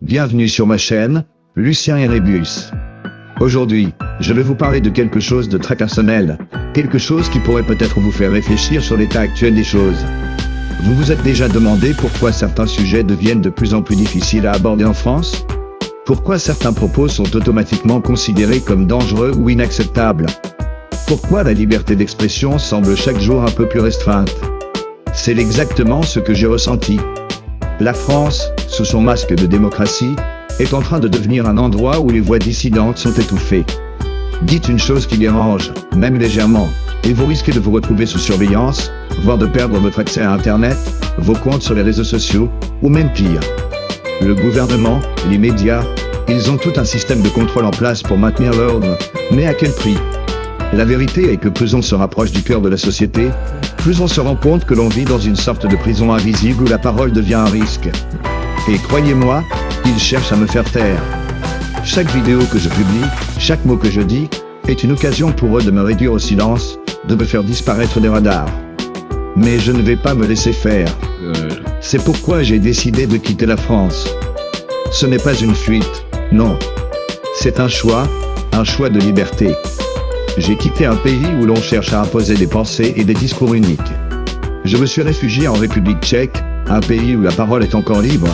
bienvenue sur ma chaîne, Lucien Erebus. Aujourd'hui, je vais vous parler de quelque chose de très personnel, quelque chose qui pourrait peut-être vous faire réfléchir sur l'état actuel des choses. Vous vous êtes déjà demandé pourquoi certains sujets deviennent de plus en plus difficiles à aborder en France? Pourquoi certains propos sont automatiquement considérés comme dangereux ou inacceptables? Pourquoi la liberté d'expression semble chaque jour un peu plus restreinte? C'est exactement ce que j'ai ressenti. La France, sous son masque de démocratie, est en train de devenir un endroit où les voix dissidentes sont étouffées. Dites une chose qui dérange, même légèrement, et vous risquez de vous retrouver sous surveillance, voire de perdre votre accès à Internet, vos comptes sur les réseaux sociaux, ou même pire. Le gouvernement, les médias, ils ont tout un système de contrôle en place pour maintenir l'ordre, mais à quel prix? La vérité est que plus on se rapproche du cœur de la société, plus on se rend compte que l'on vit dans une sorte de prison invisible où la parole devient un risque. Et croyez-moi, ils cherchent à me faire taire. Chaque vidéo que je publie, chaque mot que je dis, est une occasion pour eux de me réduire au silence, de me faire disparaître des radars. Mais je ne vais pas me laisser faire. C'est pourquoi j'ai décidé de quitter la France. Ce n'est pas une fuite, non. C'est un choix de liberté. J'ai quitté un pays où l'on cherche à imposer des pensées et des discours uniques. Je me suis réfugié en République tchèque, un pays où la parole est encore libre,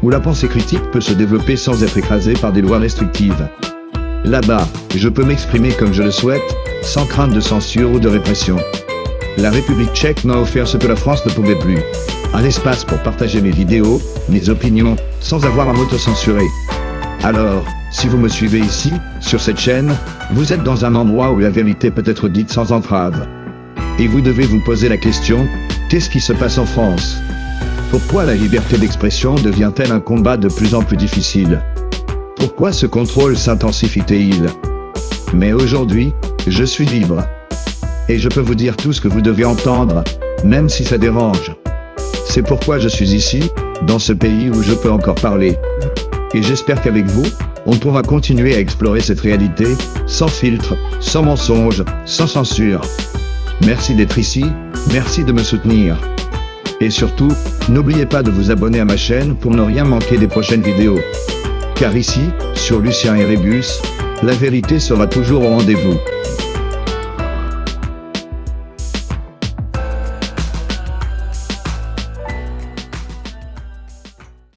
où la pensée critique peut se développer sans être écrasée par des lois restrictives. Là-bas, je peux m'exprimer comme je le souhaite, sans crainte de censure ou de répression. La République tchèque m'a offert ce que la France ne pouvait plus. Un espace pour partager mes vidéos, mes opinions, sans avoir à m'auto-censurer. Alors, si vous me suivez ici, sur cette chaîne, vous êtes dans un endroit où la vérité peut être dite sans entrave. Et vous devez vous poser la question, qu'est-ce qui se passe en France? Pourquoi la liberté d'expression devient-elle un combat de plus en plus difficile? Pourquoi ce contrôle s'intensifie-t-il? Mais aujourd'hui, je suis libre. Et je peux vous dire tout ce que vous devez entendre, même si ça dérange. C'est pourquoi je suis ici, dans ce pays où je peux encore parler. Et j'espère qu'avec vous, on pourra continuer à explorer cette réalité, sans filtre, sans mensonge, sans censure. Merci d'être ici, merci de me soutenir. Et surtout, n'oubliez pas de vous abonner à ma chaîne pour ne rien manquer des prochaines vidéos. Car ici, sur Lucien Erebus, la vérité sera toujours au rendez-vous.